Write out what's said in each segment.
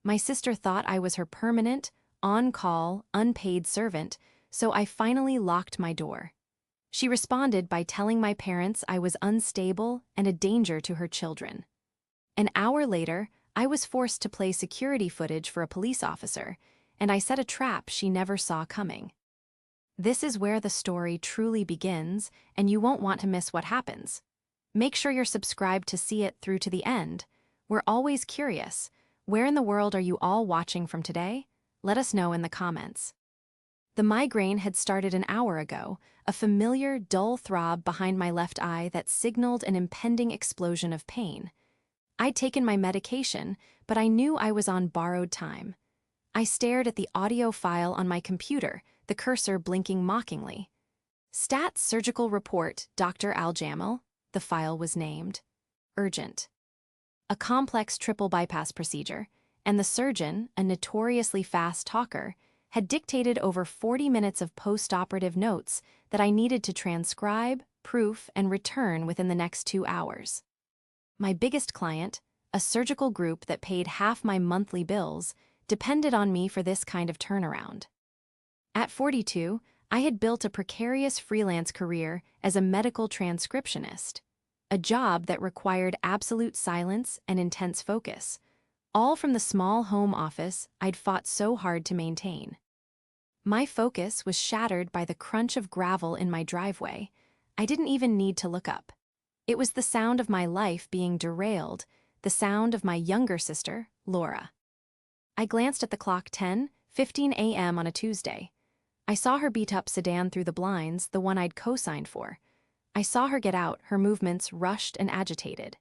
My sister thought I was her permanent, on-call, unpaid servant, so I finally locked my door. She responded by telling my parents I was unstable and a danger to her children. An hour later, I was forced to play security footage for a police officer, and I set a trap she never saw coming. This is where the story truly begins, and you won't want to miss what happens. Make sure you're subscribed to see it through to the end. We're always curious. Where in the world are you all watching from today? Let us know in the comments. The migraine had started an hour ago, a familiar, dull throb behind my left eye that signaled an impending explosion of pain. I'd taken my medication, but I knew I was on borrowed time. I stared at the audio file on my computer, the cursor blinking mockingly. Stats Surgical Report, Dr. Al-Jamal, the file was named. Urgent. A complex triple bypass procedure, and the surgeon, a notoriously fast talker, had dictated over 40 minutes of post-operative notes that I needed to transcribe, proof, and return within the next 2 hours. My biggest client, a surgical group that paid half my monthly bills, depended on me for this kind of turnaround. At 42, I had built a precarious freelance career as a medical transcriptionist, a job that required absolute silence and intense focus, all from the small home office I'd fought so hard to maintain. My focus was shattered by the crunch of gravel in my driveway. I didn't even need to look up. It was the sound of my life being derailed, the sound of my younger sister, Laura. I glanced at the clock. 10:15 a.m. on a Tuesday. I saw her beat-up sedan through the blinds, the one I'd co-signed for. I saw her get out, her movements rushed and agitated.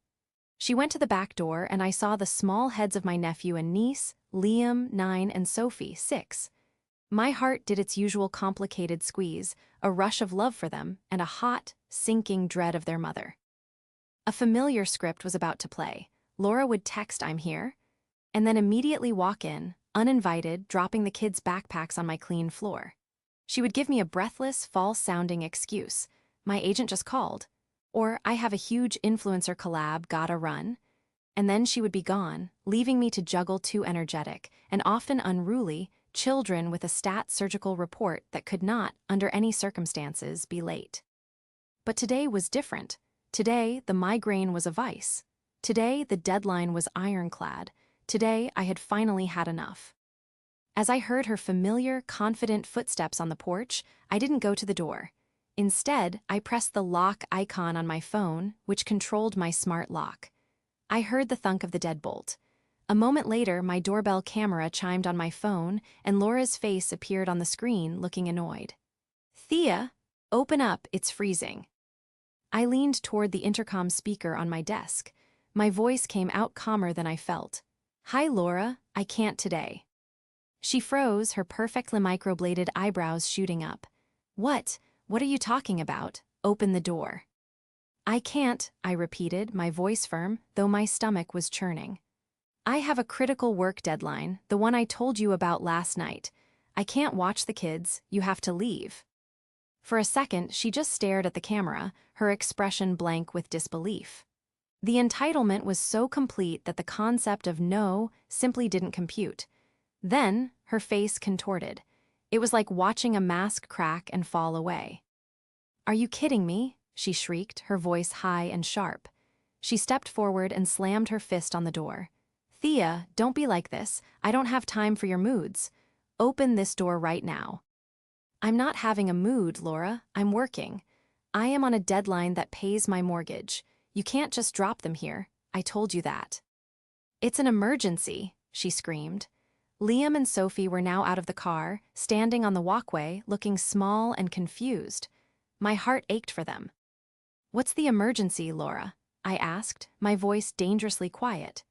She went to the back door, and I saw the small heads of my nephew and niece, Liam, 9, and Sophie, 6. My heart did its usual complicated squeeze, a rush of love for them, and a hot, sinking dread of their mother. A familiar script was about to play. Laura would text, "I'm here," and then immediately walk in, uninvited, dropping the kids' backpacks on my clean floor. She would give me a breathless, false-sounding excuse. "My agent just called," or "I have a huge influencer collab, gotta run." And then she would be gone, leaving me to juggle two energetic, and often unruly, children with a Stats Surgical Report that could not, under any circumstances, be late. But today was different. Today, the migraine was a vice. Today, the deadline was ironclad. Today, I had finally had enough. As I heard her familiar, confident footsteps on the porch, I didn't go to the door. Instead, I pressed the lock icon on my phone, which controlled my smart lock. I heard the thunk of the deadbolt. A moment later, my doorbell camera chimed on my phone, and Laura's face appeared on the screen, looking annoyed. "Thea, open up, it's freezing." I leaned toward the intercom speaker on my desk. My voice came out calmer than I felt. "Hi, Laura, I can't today." She froze, her perfectly microbladed eyebrows shooting up. What are you talking about? Open the door." "I can't," I repeated, my voice firm, though my stomach was churning. "I have a critical work deadline, the one I told you about last night. I can't watch the kids, you have to leave." For a second, she just stared at the camera, her expression blank with disbelief. The entitlement was so complete that the concept of no simply didn't compute. Then, her face contorted. It was like watching a mask crack and fall away. "Are you kidding me?" she shrieked, her voice high and sharp. She stepped forward and slammed her fist on the door. "Thea, don't be like this. I don't have time for your moods. Open this door right now." "I'm not having a mood, Laura. I'm working. I am on a deadline that pays my mortgage. You can't just drop them here. I told you that." "It's an emergency," she screamed. Liam and Sophie were now out of the car, standing on the walkway, looking small and confused. My heart ached for them. "What's the emergency, Laura?" I asked, my voice dangerously quiet.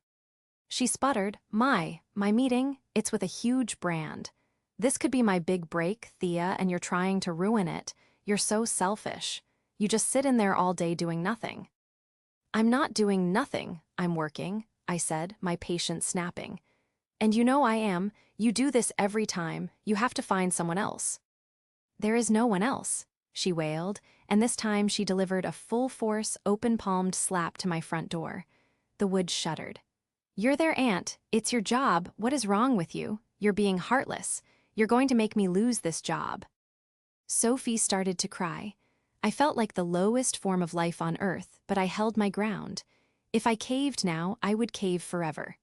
She sputtered, My meeting, it's with a huge brand. This could be my big break, Thea, and you're trying to ruin it. You're so selfish. You just sit in there all day doing nothing." "I'm not doing nothing, I'm working," I said, my patience snapping. "And you know I am. You do this every time. You have to find someone else." "There is no one else," she wailed, and this time she delivered a full-force, open-palmed slap to my front door. The wood shuddered. "You're their aunt. It's your job. What is wrong with you? You're being heartless. You're going to make me lose this job." Sophie started to cry. I felt like the lowest form of life on earth, but I held my ground. If I caved now, I would cave forever.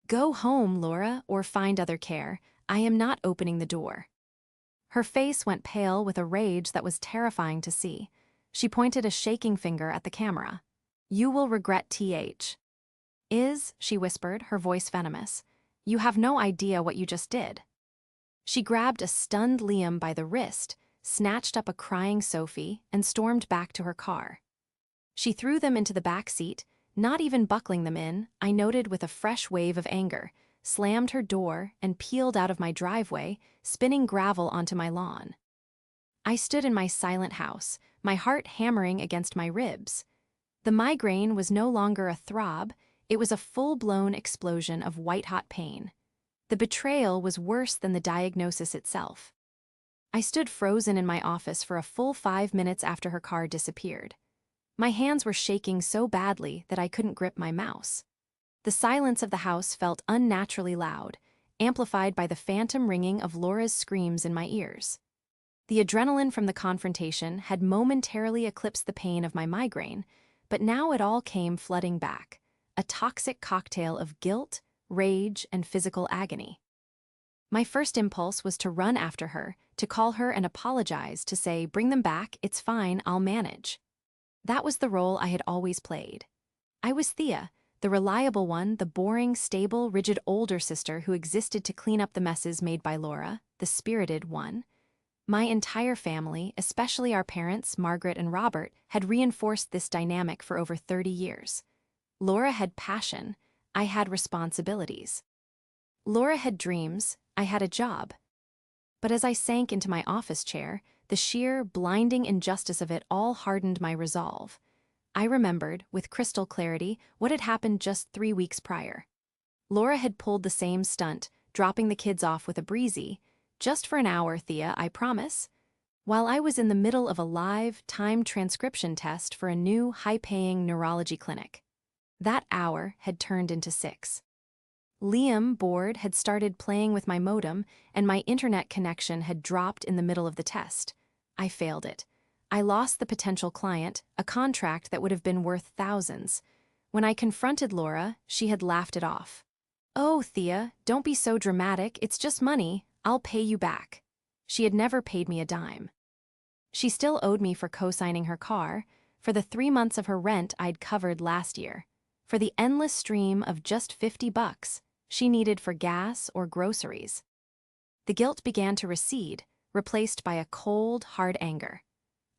"Go home, Laura, or find other care. I am not opening the door." Her face went pale with a rage that was terrifying to see. She pointed a shaking finger at the camera. "You will regret TH. She whispered, her voice venomous. "You have no idea what you just did." She grabbed a stunned Liam by the wrist, snatched up a crying Sophie, and stormed back to her car. She threw them into the back seat, not even buckling them in, I noted with a fresh wave of anger, slammed her door, and peeled out of my driveway, spinning gravel onto my lawn. I stood in my silent house, my heart hammering against my ribs. The migraine was no longer a throb, it was a full-blown explosion of white-hot pain. The betrayal was worse than the diagnosis itself. I stood frozen in my office for a full 5 minutes after her car disappeared. My hands were shaking so badly that I couldn't grip my mouse. The silence of the house felt unnaturally loud, amplified by the phantom ringing of Laura's screams in my ears. The adrenaline from the confrontation had momentarily eclipsed the pain of my migraine, but now it all came flooding back, a toxic cocktail of guilt, rage, and physical agony. My first impulse was to run after her, to call her and apologize, to say, "Bring them back, it's fine, I'll manage." That was the role I had always played. I was Thea, the reliable one, the boring, stable, rigid older sister who existed to clean up the messes made by Laura, the spirited one. My entire family, especially our parents, Margaret and Robert, had reinforced this dynamic for over 30 years. Laura had passion, I had responsibilities. Laura had dreams, I had a job. But as I sank into my office chair, the sheer, blinding injustice of it all hardened my resolve. I remembered, with crystal clarity, what had happened just 3 weeks prior. Laura had pulled the same stunt, dropping the kids off with a breezy. "Just for an hour, Thea, I promise," while I was in the middle of a live, timed transcription test for a new, high-paying neurology clinic. That hour had turned into 6. Liam, bored, had started playing with my modem, and my internet connection had dropped in the middle of the test. I failed it. I lost the potential client, a contract that would have been worth thousands. When I confronted Laura, she had laughed it off. "Oh, Thea, don't be so dramatic, it's just money, I'll pay you back." She had never paid me a dime. She still owed me for co-signing her car, for the 3 months of her rent I'd covered last year, for the endless stream of just $50 she needed for gas or groceries. The guilt began to recede, replaced by a cold, hard anger.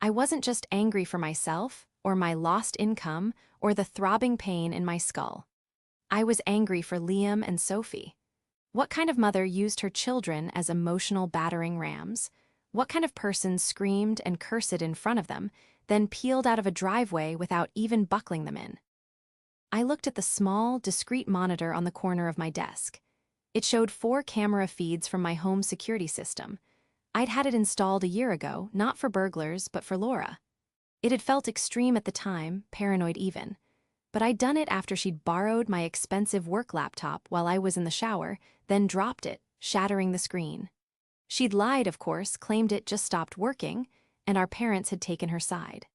I wasn't just angry for myself, or my lost income, or the throbbing pain in my skull. I was angry for Liam and Sophie. What kind of mother used her children as emotional battering rams? What kind of person screamed and cursed in front of them, then peeled out of a driveway without even buckling them in? I looked at the small, discreet monitor on the corner of my desk. It showed 4 camera feeds from my home security system. I'd had it installed a year ago, not for burglars, but for Laura. It had felt extreme at the time, paranoid even. But I'd done it after she'd borrowed my expensive work laptop while I was in the shower, then dropped it, shattering the screen. She'd lied, of course, claimed it just stopped working, and our parents had taken her side.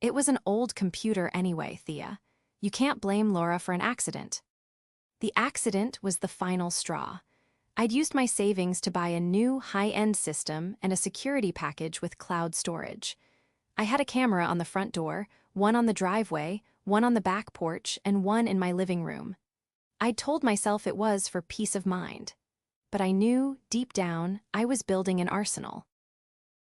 It was an old computer anyway, Thea. You can't blame Laura for an accident. The accident was the final straw. I'd used my savings to buy a new high-end system and a security package with cloud storage. I had a camera on the front door, one on the driveway, one on the back porch, and one in my living room. I'd told myself it was for peace of mind. But I knew, deep down, I was building an arsenal.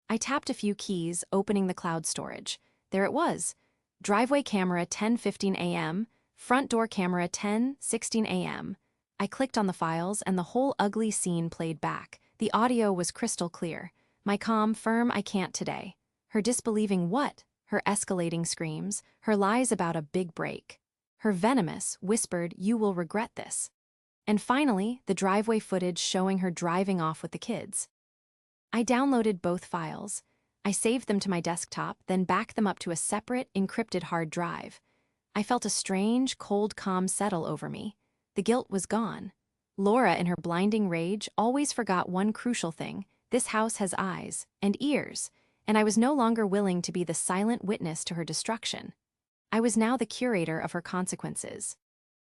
I tapped a few keys, opening the cloud storage. There it was. Driveway camera 10:15 a.m., front door camera 10:16 a.m. I clicked on the files and the whole ugly scene played back. The audio was crystal clear. My calm, firm, "I can't today." Her disbelieving what? Her escalating screams, her lies about a big break. Her venomous, whispered, "You will regret this." And finally, the driveway footage showing her driving off with the kids. I downloaded both files. I saved them to my desktop, then backed them up to a separate, encrypted hard drive. I felt a strange, cold calm settle over me. The guilt was gone. Laura, in her blinding rage, always forgot one crucial thing: this house has eyes and ears, and I was no longer willing to be the silent witness to her destruction. I was now the curator of her consequences.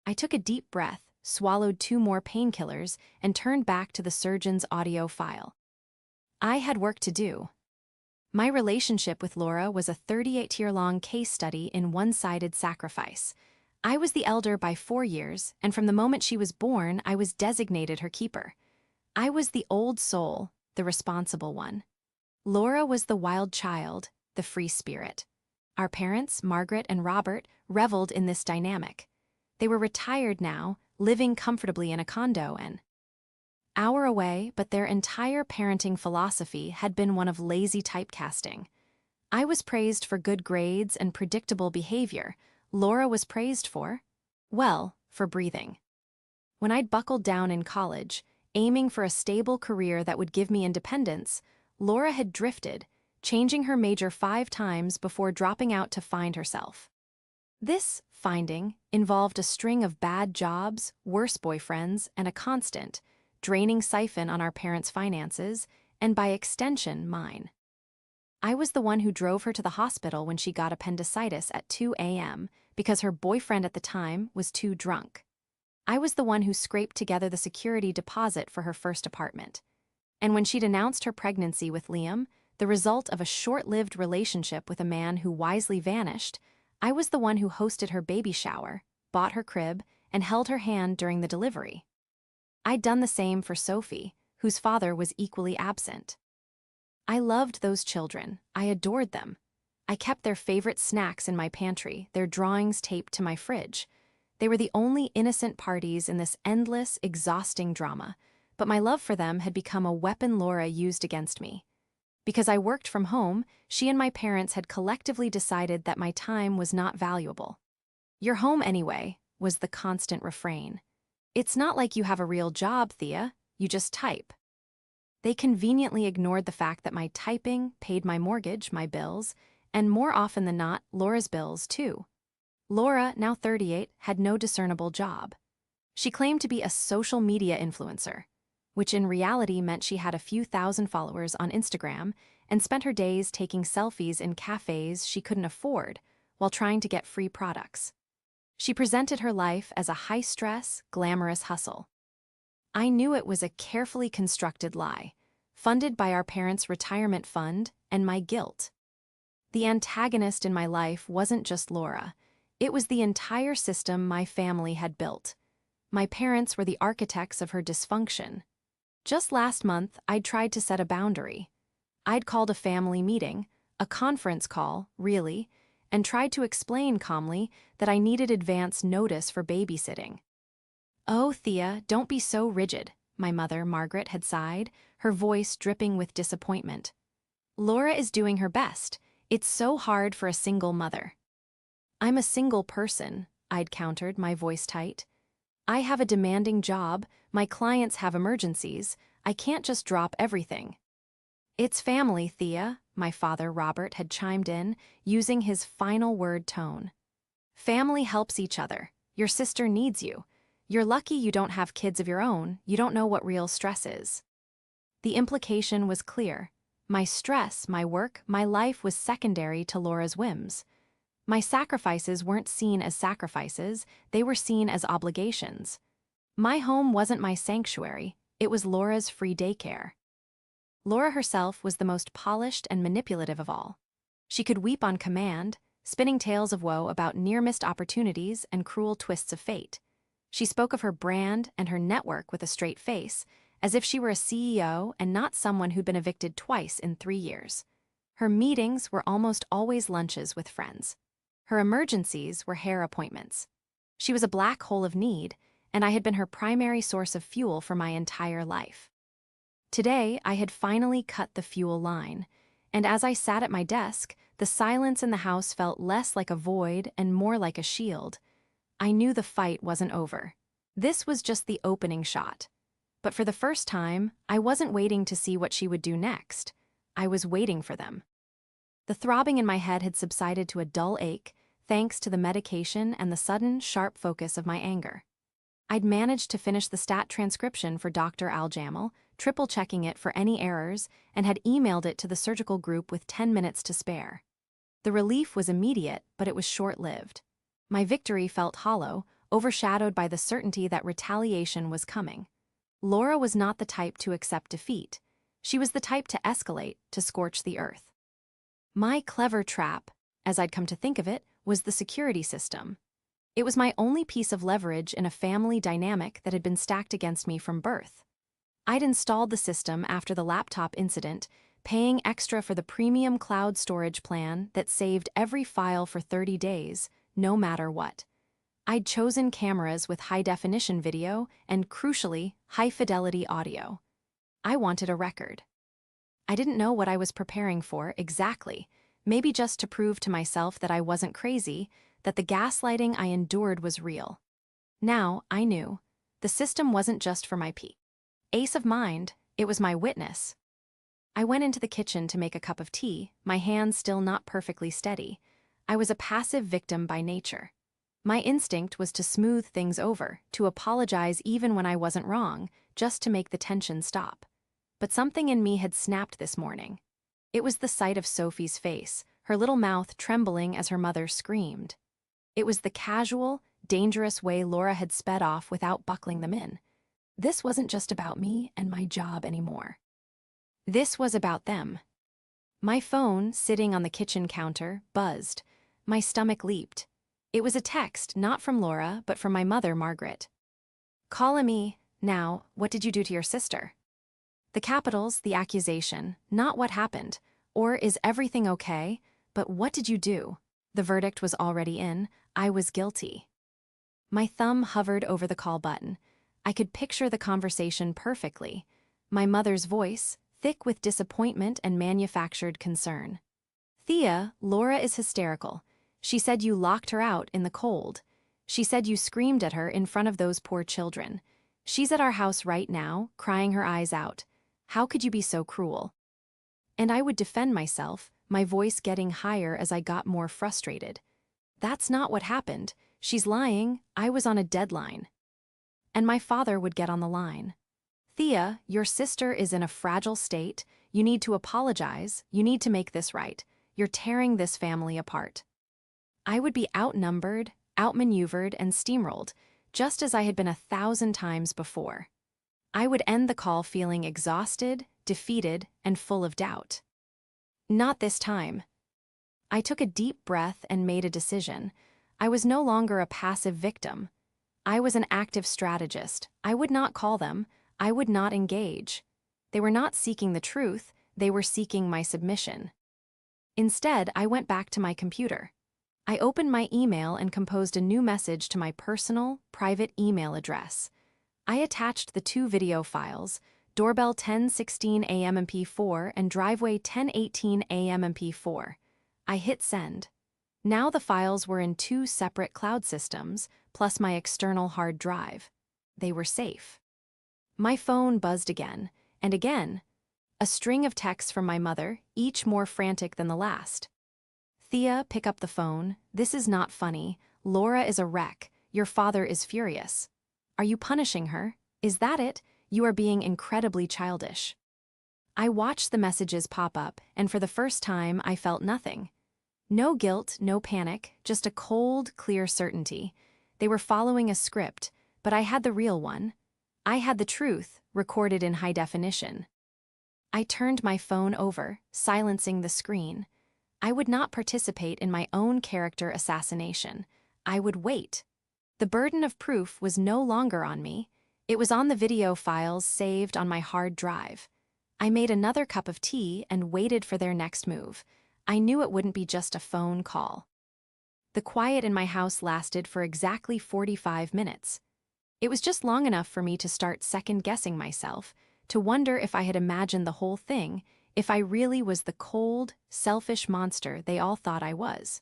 I took a deep breath, swallowed 2 more painkillers, and turned back to the surgeon's audio file. I had work to do. My relationship with Laura was a 38-year-long case study in one-sided sacrifice. I was the elder by 4 years, and from the moment she was born, I was designated her keeper. I was the old soul, the responsible one. Laura was the wild child, the free spirit. Our parents, Margaret and Robert, reveled in this dynamic. They were retired now, living comfortably in a condo an hour away, but their entire parenting philosophy had been one of lazy typecasting. I was praised for good grades and predictable behavior. Laura was praised for breathing. When I'd buckled down in college, aiming for a stable career that would give me independence, Laura had drifted, changing her major 5 times before dropping out to find herself. This finding involved a string of bad jobs, worse boyfriends, and a constant, draining siphon on our parents' finances, and by extension, mine. I was the one who drove her to the hospital when she got appendicitis at 2 a.m. because her boyfriend at the time was too drunk. I was the one who scraped together the security deposit for her first apartment. And when she'd announced her pregnancy with Liam, the result of a short-lived relationship with a man who wisely vanished, I was the one who hosted her baby shower, bought her crib, and held her hand during the delivery. I'd done the same for Sophie, whose father was equally absent. I loved those children. I adored them. I kept their favorite snacks in my pantry, their drawings taped to my fridge. They were the only innocent parties in this endless, exhausting drama, but my love for them had become a weapon Laura used against me. Because I worked from home, she and my parents had collectively decided that my time was not valuable. "You're home anyway," was the constant refrain. "It's not like you have a real job, Thea. You just type." They conveniently ignored the fact that my typing paid my mortgage, my bills, and more often than not, Laura's bills too. Laura, now 38, had no discernible job. She claimed to be a social media influencer, which in reality meant she had a few thousand followers on Instagram and spent her days taking selfies in cafes she couldn't afford while trying to get free products. She presented her life as a high-stress, glamorous hustle. I knew it was a carefully constructed lie, funded by our parents' retirement fund and my guilt. The antagonist in my life wasn't just Laura. It was the entire system my family had built. My parents were the architects of her dysfunction. Just last month, I'd tried to set a boundary. I'd called a family meeting, a conference call, really, and tried to explain calmly that I needed advance notice for babysitting. "Oh, Thea, don't be so rigid," my mother, Margaret, had sighed, her voice dripping with disappointment. "Laura is doing her best. It's so hard for a single mother." "I'm a single person," I'd countered, my voice tight. "I have a demanding job, my clients have emergencies, I can't just drop everything." "It's family, Thea," my father, Robert, had chimed in, using his final word tone. "Family helps each other. Your sister needs you. You're lucky you don't have kids of your own, you don't know what real stress is." The implication was clear. My stress, my work, my life was secondary to Laura's whims. My sacrifices weren't seen as sacrifices, they were seen as obligations. My home wasn't my sanctuary, it was Laura's free daycare. Laura herself was the most polished and manipulative of all. She could weep on command, spinning tales of woe about near-missed opportunities and cruel twists of fate. She spoke of her brand and her network with a straight face, as if she were a CEO and not someone who'd been evicted twice in 3 years. Her meetings were almost always lunches with friends. Her emergencies were hair appointments. She was a black hole of need, and I had been her primary source of fuel for my entire life. Today, I had finally cut the fuel line, and as I sat at my desk, the silence in the house felt less like a void and more like a shield. I knew the fight wasn't over. This was just the opening shot. But for the first time, I wasn't waiting to see what she would do next. I was waiting for them. The throbbing in my head had subsided to a dull ache, thanks to the medication and the sudden, sharp focus of my anger. I'd managed to finish the stat transcription for Dr. Al-Jamal, triple-checking it for any errors, and had emailed it to the surgical group with 10 minutes to spare. The relief was immediate, but it was short-lived. My victory felt hollow, overshadowed by the certainty that retaliation was coming. Laura was not the type to accept defeat. She was the type to escalate, to scorch the earth. My clever trap, as I'd come to think of it, was the security system. It was my only piece of leverage in a family dynamic that had been stacked against me from birth. I'd installed the system after the laptop incident, paying extra for the premium cloud storage plan that saved every file for 30 days, no matter what. I'd chosen cameras with high-definition video and, crucially, high-fidelity audio. I wanted a record. I didn't know what I was preparing for exactly, maybe just to prove to myself that I wasn't crazy, that the gaslighting I endured was real. Now, I knew. The system wasn't just for my peace of mind, it was my witness. I went into the kitchen to make a cup of tea, my hands still not perfectly steady. I was a passive victim by nature. My instinct was to smooth things over, to apologize even when I wasn't wrong, just to make the tension stop. But something in me had snapped this morning. It was the sight of Sophie's face, her little mouth trembling as her mother screamed. It was the casual, dangerous way Laura had sped off without buckling them in. This wasn't just about me and my job anymore. This was about them. My phone, sitting on the kitchen counter, buzzed. My stomach leaped. It was a text, not from Laura, but from my mother, Margaret. "Call me. Now, what did you do to your sister?" The capitals, the accusation, not what happened, or is everything okay, but what did you do? The verdict was already in. I was guilty. My thumb hovered over the call button. I could picture the conversation perfectly. My mother's voice, thick with disappointment and manufactured concern. "Thea, Laura is hysterical. She said you locked her out in the cold. She said you screamed at her in front of those poor children. She's at our house right now, crying her eyes out. How could you be so cruel?" And I would defend myself, my voice getting higher as I got more frustrated. "That's not what happened. She's lying. I was on a deadline." And my father would get on the line. "Thea, your sister is in a fragile state. You need to apologize. You need to make this right. You're tearing this family apart." I would be outnumbered, outmaneuvered, and steamrolled, just as I had been 1,000 times before. I would end the call feeling exhausted, defeated, and full of doubt. Not this time. I took a deep breath and made a decision. I was no longer a passive victim. I was an active strategist. I would not call them. I would not engage. They were not seeking the truth. They were seeking my submission. Instead, I went back to my computer. I opened my email and composed a new message to my personal, private email address. I attached the 2 video files, doorbell 10:16 a.m. MP4 and driveway 10:18 a.m. MP4. I hit send. Now the files were in 2 separate cloud systems, plus my external hard drive. They were safe. My phone buzzed again, and again. A string of texts from my mother, each more frantic than the last. "Thea, pick up the phone. This is not funny. Laura is a wreck. Your father is furious. Are you punishing her? Is that it? You are being incredibly childish." I watched the messages pop up, and for the first time, I felt nothing. No guilt, no panic, just a cold, clear certainty. They were following a script, but I had the real one. I had the truth, recorded in high definition. I turned my phone over, silencing the screen. I would not participate in my own character assassination. I would wait. The burden of proof was no longer on me. It was on the video files saved on my hard drive. I made another cup of tea and waited for their next move. I knew it wouldn't be just a phone call. The quiet in my house lasted for exactly 45 minutes. It was just long enough for me to start second-guessing myself, to wonder if I had imagined the whole thing, if I really was the cold, selfish monster they all thought I was.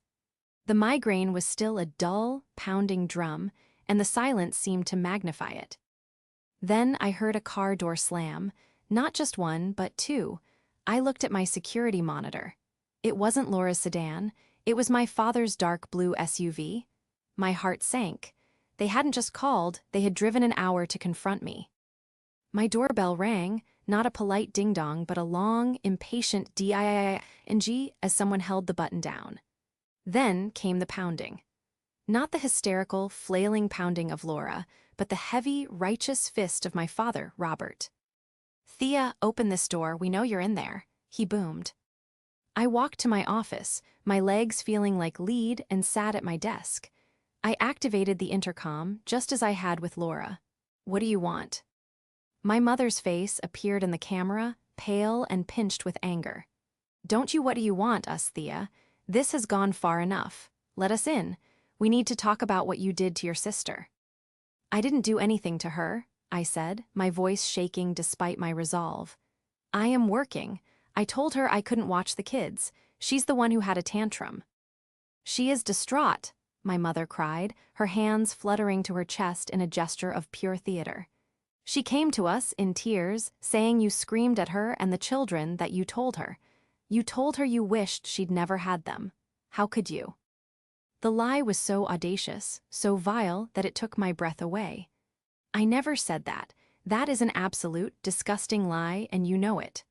The migraine was still a dull, pounding drum, and the silence seemed to magnify it. Then I heard a car door slam, not just one, but 2. I looked at my security monitor. It wasn't Laura's sedan, it was my father's dark blue SUV. My heart sank. They hadn't just called, they had driven an hour to confront me. My doorbell rang, not a polite ding-dong, but a long, impatient ding as someone held the button down. Then came the pounding. Not the hysterical, flailing pounding of Laura, but the heavy, righteous fist of my father, Robert. "Thea, open this door, we know you're in there," he boomed. I walked to my office, my legs feeling like lead, and sat at my desk. I activated the intercom, just as I had with Laura. "What do you want?" My mother's face appeared in the camera, pale and pinched with anger. "Don't you what do you want us, Thea? This has gone far enough. Let us in. We need to talk about what you did to your sister." "I didn't do anything to her," I said, my voice shaking despite my resolve. "I am working. I told her I couldn't watch the kids. She's the one who had a tantrum." "She is distraught," my mother cried, her hands fluttering to her chest in a gesture of pure theater. "She came to us, in tears, saying you screamed at her and the children that you told her. You told her you wished she'd never had them. How could you?" The lie was so audacious, so vile, that it took my breath away. "I never said that. That is an absolute, disgusting lie, and you know it."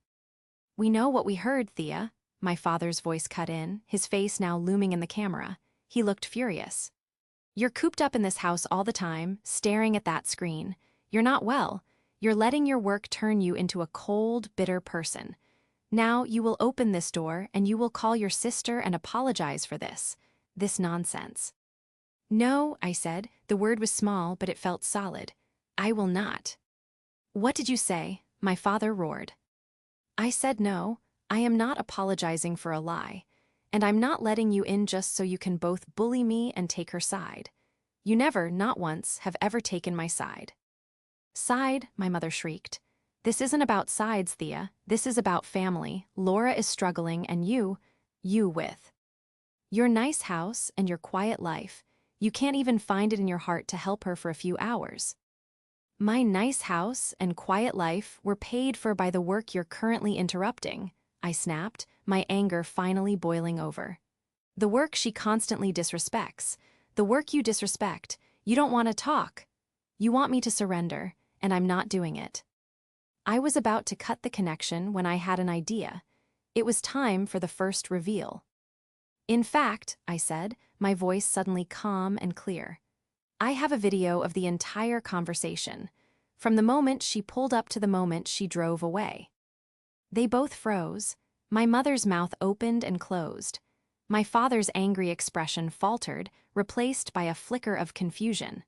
"We know what we heard, Thea," my father's voice cut in, his face now looming in the camera. He looked furious. "You're cooped up in this house all the time, staring at that screen. You're not well. You're letting your work turn you into a cold, bitter person. Now you will open this door and you will call your sister and apologize for this nonsense." "No," I said. The word was small, but it felt solid. "I will not." "What did you say?" my father roared. I said no, I am not apologizing for a lie. And I'm not letting you in just so you can both bully me and take her side. You never, not once, have ever taken my side. "Side," my mother shrieked. "This isn't about sides, Thea. This is about family. Laura is struggling and you with your nice house and your quiet life. You can't even find it in your heart to help her for a few hours." "My nice house and quiet life were paid for by the work you're currently interrupting," I snapped, my anger finally boiling over. "The work she constantly disrespects. The work you disrespect. You don't want to talk. You want me to surrender, and I'm not doing it." I was about to cut the connection when I had an idea. It was time for the first reveal. "In fact," I said, my voice suddenly calm and clear, "I have a video of the entire conversation, from the moment she pulled up to the moment she drove away." They both froze. My mother's mouth opened and closed. My father's angry expression faltered, replaced by a flicker of confusion.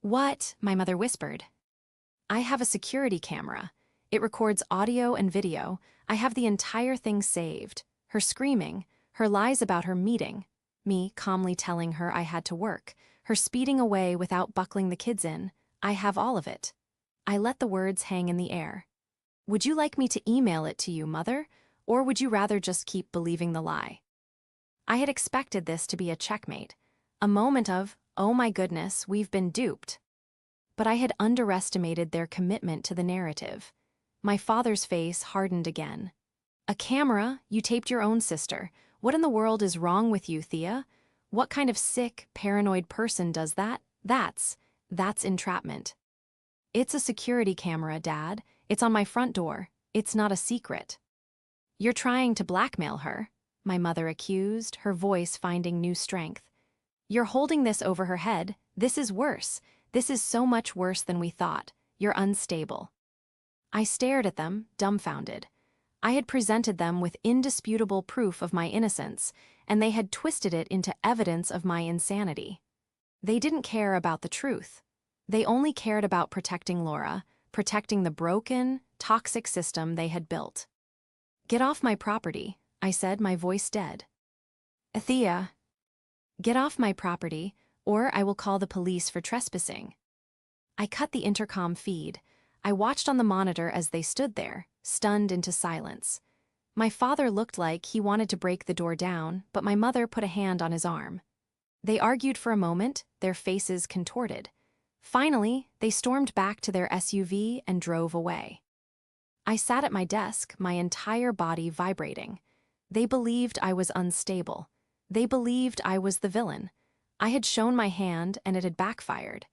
"What?" my mother whispered. "I have a security camera. It records audio and video. I have the entire thing saved. Her screaming, her lies about her meeting, me calmly telling her I had to work, her speeding away without buckling the kids in. I have all of it." I let the words hang in the air. "Would you like me to email it to you, Mother? Or would you rather just keep believing the lie?" I had expected this to be a checkmate. A moment of, "Oh my goodness, we've been duped." But I had underestimated their commitment to the narrative. My father's face hardened again. "A camera? You taped your own sister. What in the world is wrong with you, Thea? What kind of sick, paranoid person does that? That's entrapment." "It's a security camera, Dad. It's on my front door. It's not a secret." "You're trying to blackmail her," my mother accused, her voice finding new strength. "You're holding this over her head. This is worse. This is so much worse than we thought. You're unstable." I stared at them, dumbfounded. I had presented them with indisputable proof of my innocence, and they had twisted it into evidence of my insanity. They didn't care about the truth. They only cared about protecting Laura, protecting the broken, toxic system they had built. "Get off my property," I said, my voice dead. "Thea, get off my property, or I will call the police for trespassing." I cut the intercom feed. I watched on the monitor as they stood there, stunned into silence. My father looked like he wanted to break the door down, but my mother put a hand on his arm. They argued for a moment, their faces contorted. Finally, they stormed back to their SUV and drove away. I sat at my desk, my entire body vibrating. They believed I was unstable. They believed I was the villain. I had shown my hand and it had backfired.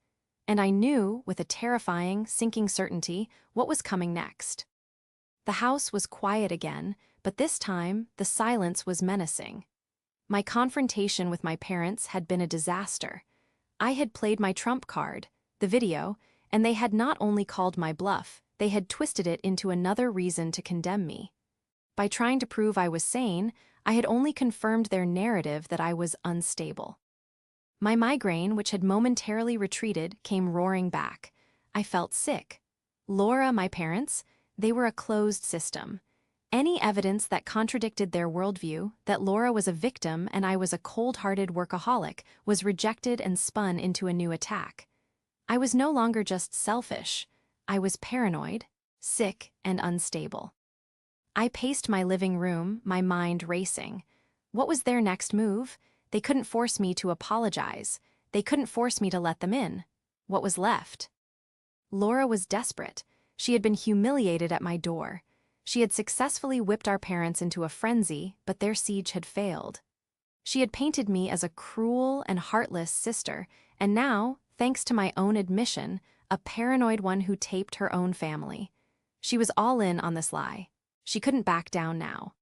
And I knew, with a terrifying, sinking certainty, what was coming next. The house was quiet again, but this time, the silence was menacing. My confrontation with my parents had been a disaster. I had played my trump card, the video, and they had not only called my bluff, they had twisted it into another reason to condemn me. By trying to prove I was sane, I had only confirmed their narrative that I was unstable. My migraine, which had momentarily retreated, came roaring back. I felt sick. Laura, my parents, they were a closed system. Any evidence that contradicted their worldview, that Laura was a victim and I was a cold-hearted workaholic, was rejected and spun into a new attack. I was no longer just selfish. I was paranoid, sick, and unstable. I paced my living room, my mind racing. What was their next move? They couldn't force me to apologize. They couldn't force me to let them in. What was left? Laura was desperate. She had been humiliated at my door. She had successfully whipped our parents into a frenzy, but their siege had failed. She had painted me as a cruel and heartless sister, and now, thanks to my own admission, a paranoid one who taped her own family. She was all in on this lie. She couldn't back down now.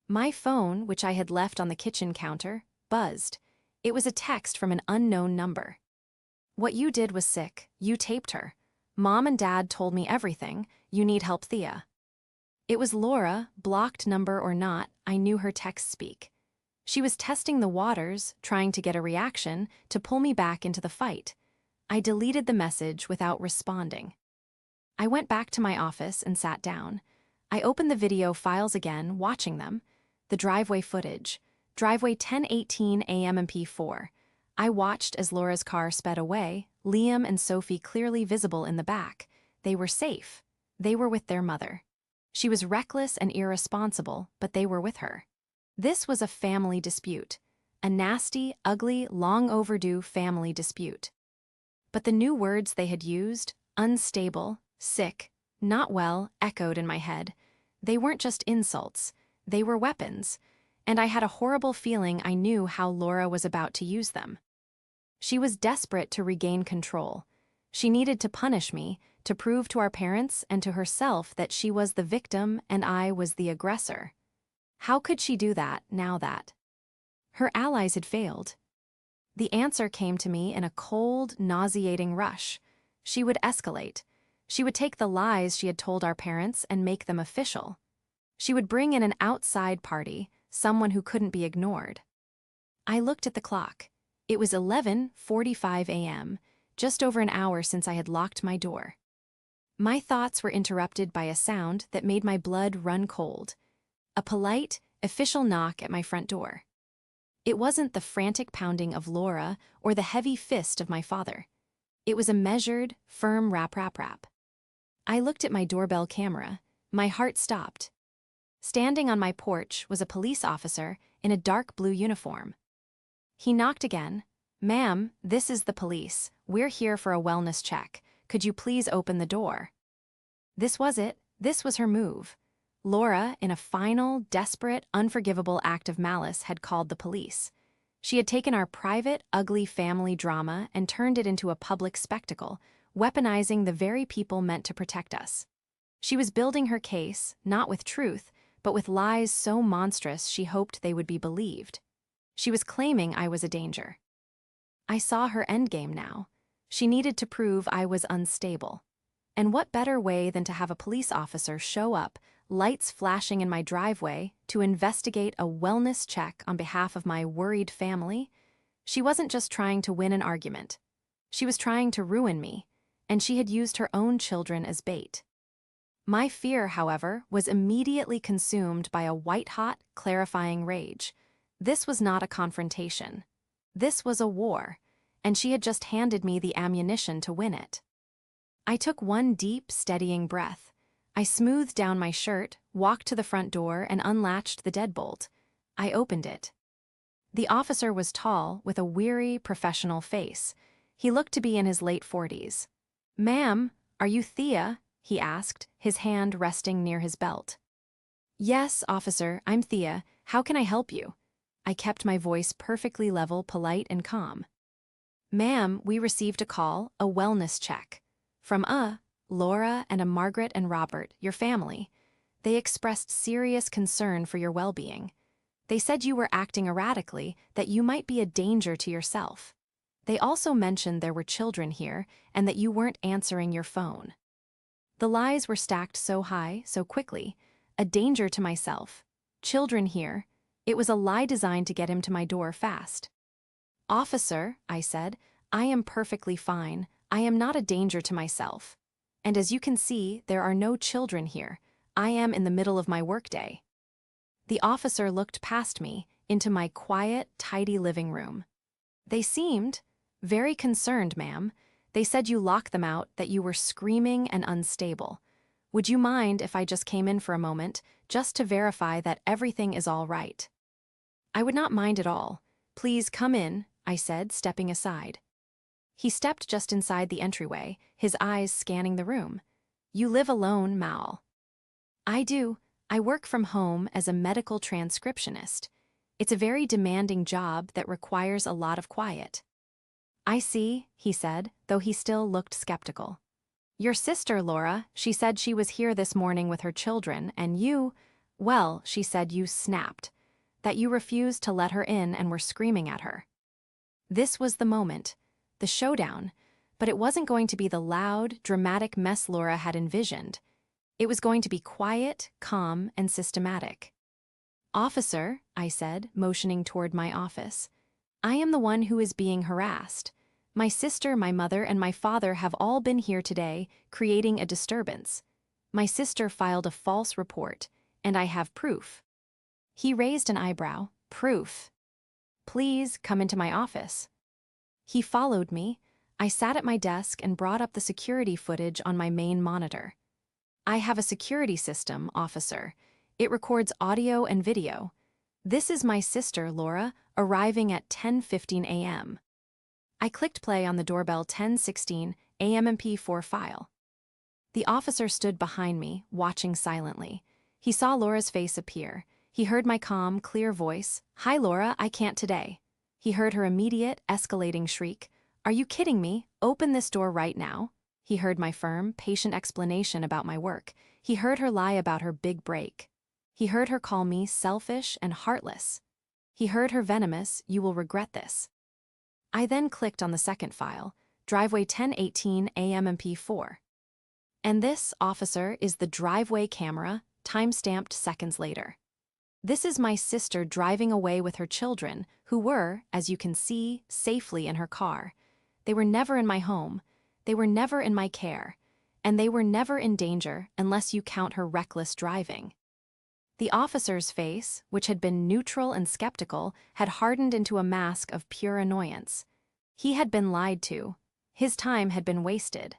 My phone, which I had left on the kitchen counter, buzzed. It was a text from an unknown number. "What you did was sick. You taped her. Mom and Dad told me everything. You need help, Thea." It was Laura, blocked number or not, I knew her text speak. She was testing the waters, trying to get a reaction, to pull me back into the fight. I deleted the message without responding. I went back to my office and sat down. I opened the video files again, watching them. The driveway footage. Driveway 10:18 a.m. MP4. I watched as Laura's car sped away, Liam and Sophie clearly visible in the back. They were safe. They were with their mother. She was reckless and irresponsible, but they were with her. This was a family dispute. A nasty, ugly, long overdue family dispute. But the new words they had used, unstable, sick, not well, echoed in my head. They weren't just insults. They were weapons. And I had a horrible feeling I knew how Laura was about to use them. She was desperate to regain control. She needed to punish me, to prove to our parents and to herself that she was the victim and I was the aggressor. How could she do that, now that her allies had failed? The answer came to me in a cold, nauseating rush. She would escalate. She would take the lies she had told our parents and make them official. She would bring in an outside party, someone who couldn't be ignored. I looked at the clock. It was 11:45 a.m., just over an hour since I had locked my door. My thoughts were interrupted by a sound that made my blood run cold. A polite, official knock at my front door. It wasn't the frantic pounding of Laura or the heavy fist of my father. It was a measured, firm rap, rap, rap. I looked at my doorbell camera. My heart stopped. Standing on my porch was a police officer in a dark blue uniform. He knocked again. "Ma'am, this is the police. We're here for a wellness check. Could you please open the door?" This was it. This was her move. Laura, in a final, desperate, unforgivable act of malice, had called the police. She had taken our private, ugly family drama and turned it into a public spectacle, weaponizing the very people meant to protect us. She was building her case, not with truth, but with lies so monstrous she hoped they would be believed. She was claiming I was a danger. I saw her endgame now. She needed to prove I was unstable. And what better way than to have a police officer show up, lights flashing in my driveway, to investigate a wellness check on behalf of my worried family? She wasn't just trying to win an argument. She was trying to ruin me, and she had used her own children as bait. My fear, however, was immediately consumed by a white-hot, clarifying rage. This was not a confrontation. This was a war, and she had just handed me the ammunition to win it. I took one deep, steadying breath. I smoothed down my shirt, walked to the front door, and unlatched the deadbolt. I opened it. The officer was tall, with a weary, professional face. He looked to be in his late 40s. "Ma'am, are you Thea?" he asked, his hand resting near his belt. "Yes, officer, I'm Thea. How can I help you?" I kept my voice perfectly level, polite, and calm. Ma'am, we received a call, a wellness check. From Laura and Margaret and Robert, your family. They expressed serious concern for your well-being. They said you were acting erratically, that you might be a danger to yourself. They also mentioned there were children here and that you weren't answering your phone. The lies were stacked so high, so quickly. A danger to myself. Children here. It was a lie designed to get him to my door fast. Officer, I said, I am perfectly fine. I am not a danger to myself. And as you can see, there are no children here. I am in the middle of my workday. The officer looked past me, into my quiet, tidy living room. They seemed very concerned, ma'am. They said you locked them out, that you were screaming and unstable. Would you mind if I just came in for a moment, just to verify that everything is all right? I would not mind at all. Please come in, I said, stepping aside. He stepped just inside the entryway, his eyes scanning the room. You live alone, Mal. I do. I work from home as a medical transcriptionist. It's a very demanding job that requires a lot of quiet. I see, he said, though he still looked skeptical. Your sister, Laura, she said she was here this morning with her children, and you, well, she said you snapped, that you refused to let her in and were screaming at her. This was the moment, the showdown, but it wasn't going to be the loud, dramatic mess Laura had envisioned. It was going to be quiet, calm, and systematic. Officer, I said, motioning toward my office, I am the one who is being harassed. My sister, my mother, and my father have all been here today, creating a disturbance. My sister filed a false report, and I have proof. He raised an eyebrow. Proof. Please come into my office. He followed me. I sat at my desk and brought up the security footage on my main monitor. I have a security system, officer. It records audio and video. This is my sister, Laura, arriving at 10:15 a.m. I clicked play on the doorbell 10:16 a.m. MP4 file. The officer stood behind me, watching silently. He saw Laura's face appear. He heard my calm, clear voice. Hi, Laura, I can't today. He heard her immediate, escalating shriek. Are you kidding me? Open this door right now. He heard my firm, patient explanation about my work. He heard her lie about her big break. He heard her call me selfish and heartless. He heard her venomous, you will regret this. I then clicked on the second file, driveway 10:18 a.m. MP4. And this, officer, is the driveway camera, time-stamped seconds later. This is my sister driving away with her children, who were, as you can see, safely in her car. They were never in my home. They were never in my care. And they were never in danger unless you count her reckless driving. The officer's face, which had been neutral and skeptical, had hardened into a mask of pure annoyance. He had been lied to. His time had been wasted.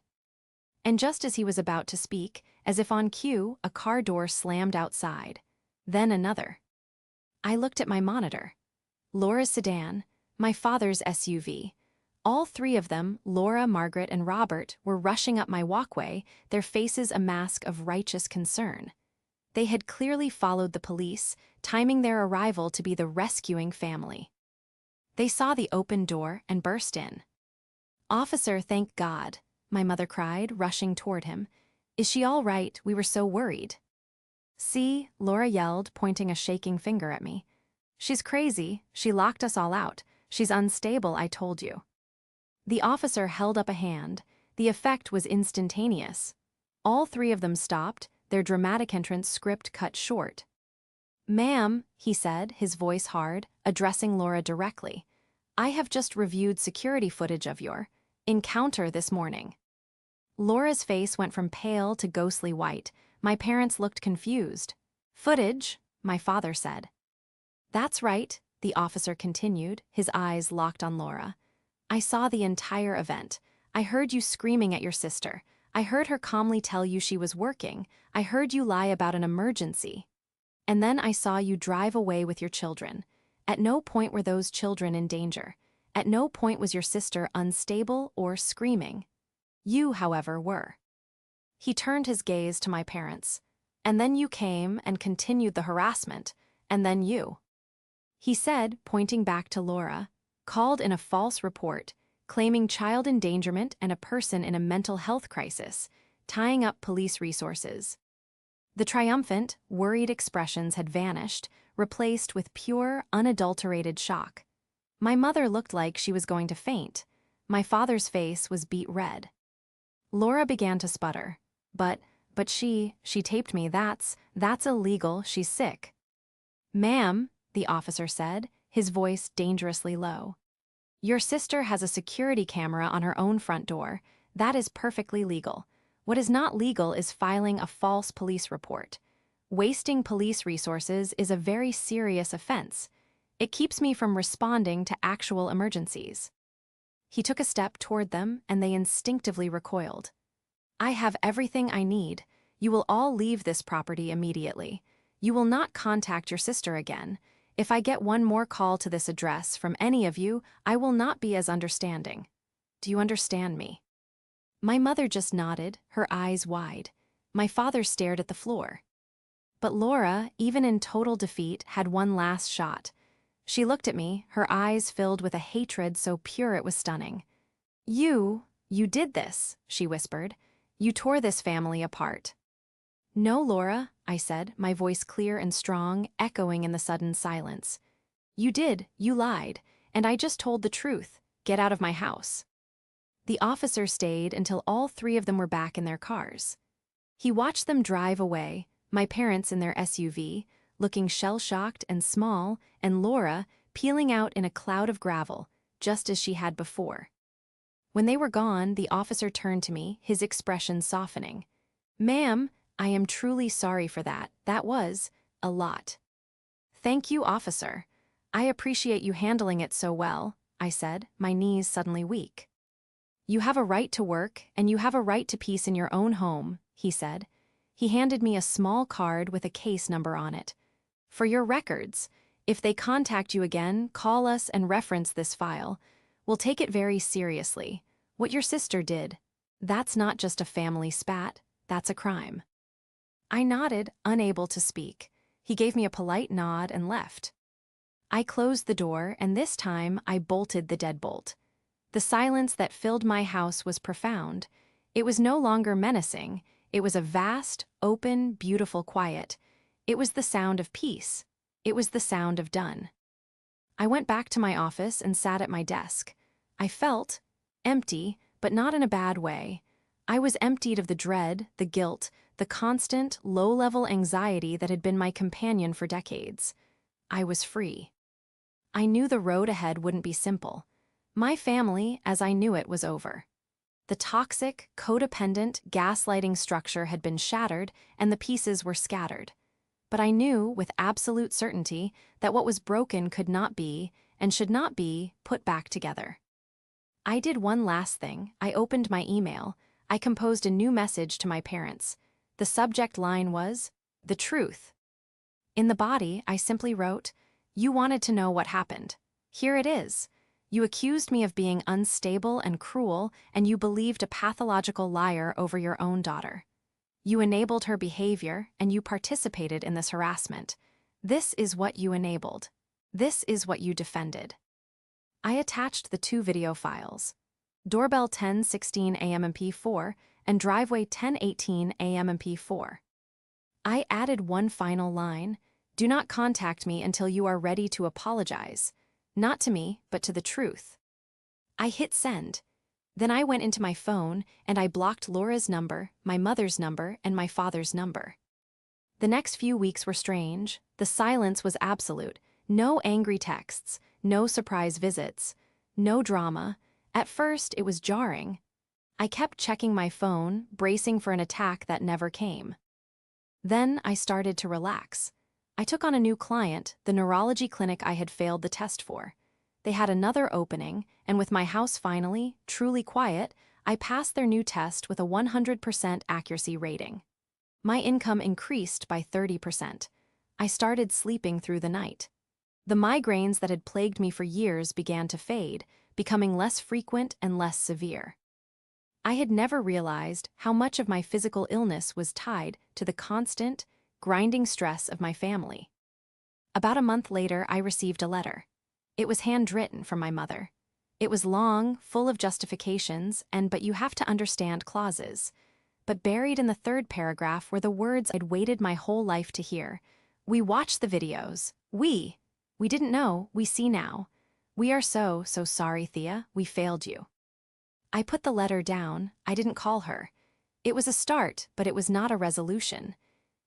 And just as he was about to speak, as if on cue, a car door slammed outside. Then another. I looked at my monitor. Laura's sedan, my father's SUV. All three of them, Laura, Margaret, and Robert, were rushing up my walkway, their faces a mask of righteous concern. They had clearly followed the police, timing their arrival to be the rescuing family. They saw the open door and burst in. Officer, thank God, my mother cried, rushing toward him. Is she all right? We were so worried. See, Laura yelled, pointing a shaking finger at me. She's crazy. She locked us all out. She's unstable, I told you. The officer held up a hand. The effect was instantaneous. All three of them stopped, their dramatic entrance script cut short. Ma'am, he said, his voice hard, addressing Laura directly. I have just reviewed security footage of your encounter this morning. Laura's face went from pale to ghostly white. My parents looked confused. Footage, my father said. That's right, the officer continued, his eyes locked on Laura. I saw the entire event. I heard you screaming at your sister. I heard her calmly tell you she was working. I heard you lie about an emergency. And then I saw you drive away with your children. At no point were those children in danger. At no point was your sister unstable or screaming. You, however, were. He turned his gaze to my parents. And then you came and continued the harassment. And then you. He said, pointing back to Laura, called in a false report, claiming child endangerment and a person in a mental health crisis, tying up police resources. The triumphant, worried expressions had vanished, replaced with pure, unadulterated shock. My mother looked like she was going to faint. My father's face was beet red. Laura began to sputter. But she taped me, that's illegal, she's sick. Ma'am, the officer said, his voice dangerously low. Your sister has a security camera on her own front door. That is perfectly legal. What is not legal is filing a false police report. Wasting police resources is a very serious offense. It keeps me from responding to actual emergencies. He took a step toward them, and they instinctively recoiled. I have everything I need. You will all leave this property immediately. You will not contact your sister again. If I get one more call to this address from any of you, I will not be as understanding. Do you understand me? My mother just nodded, her eyes wide. My father stared at the floor. But Laura, even in total defeat, had one last shot. She looked at me, her eyes filled with a hatred so pure it was stunning. You did this, she whispered. You tore this family apart. No, Laura, I said, my voice clear and strong, echoing in the sudden silence. You did, you lied, and I just told the truth. Get out of my house. The officer stayed until all three of them were back in their cars. He watched them drive away, my parents in their SUV, looking shell-shocked and small, and Laura peeling out in a cloud of gravel, just as she had before. When they were gone, the officer turned to me, his expression softening. Ma'am, I am truly sorry for that. That was a lot. Thank you, officer. I appreciate you handling it so well, I said, my knees suddenly weak. You have a right to work, and you have a right to peace in your own home, he said. He handed me a small card with a case number on it. For your records, if they contact you again, call us and reference this file. We'll take it very seriously. What your sister did, that's not just a family spat, that's a crime. I nodded, unable to speak. He gave me a polite nod and left. I closed the door, and this time I bolted the deadbolt. The silence that filled my house was profound. It was no longer menacing. It was a vast, open, beautiful quiet. It was the sound of peace. It was the sound of done. I went back to my office and sat at my desk. I felt empty, but not in a bad way. I was emptied of the dread, the guilt, the constant, low-level anxiety that had been my companion for decades. I was free. I knew the road ahead wouldn't be simple. My family, as I knew it, was over. The toxic, codependent, gaslighting structure had been shattered, and the pieces were scattered. But I knew, with absolute certainty, that what was broken could not be, and should not be, put back together. I did one last thing. I opened my email. I composed a new message to my parents. The subject line was, "The truth." In the body, I simply wrote, "You wanted to know what happened. Here it is. You accused me of being unstable and cruel, and you believed a pathological liar over your own daughter. You enabled her behavior, and you participated in this harassment. This is what you enabled. This is what you defended." I attached the two video files, doorbell 10:16 a.m. MP4 and driveway 10:18 a.m. MP4. I added one final line, "Do not contact me until you are ready to apologize. Not to me, but to the truth." I hit send. Then I went into my phone and I blocked Laura's number, my mother's number, and my father's number. The next few weeks were strange. The silence was absolute. No angry texts, no surprise visits, no drama. At first, it was jarring. I kept checking my phone, bracing for an attack that never came. Then I started to relax. I took on a new client, the neurology clinic I had failed the test for. They had another opening, and with my house finally, truly quiet, I passed their new test with a 100% accuracy rating. My income increased by 30%. I started sleeping through the night. The migraines that had plagued me for years began to fade, becoming less frequent and less severe. I had never realized how much of my physical illness was tied to the constant, grinding stress of my family. About a month later, I received a letter. It was handwritten from my mother. It was long, full of justifications, but you have to understand clauses. But buried in the third paragraph were the words I'd waited my whole life to hear. We watched the videos. We didn't know, we see now. We are so sorry, Thea, we failed you. I put the letter down. I didn't call her. It was a start, but it was not a resolution.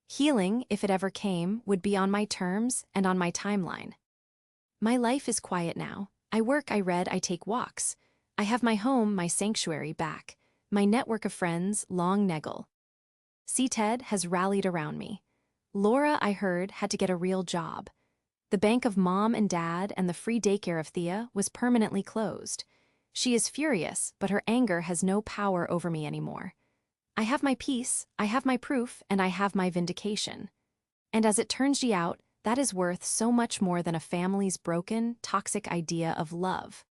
Healing, if it ever came, would be on my terms and on my timeline. My life is quiet now. I work, I read, I take walks. I have my home, my sanctuary back. My network of friends, long neggle. CTED has rallied around me. Laura, I heard, had to get a real job. The bank of mom and dad and the free daycare of Thea was permanently closed. She is furious, but her anger has no power over me anymore. I have my peace, I have my proof, and I have my vindication. And as it turns out, that is worth so much more than a family's broken, toxic idea of love.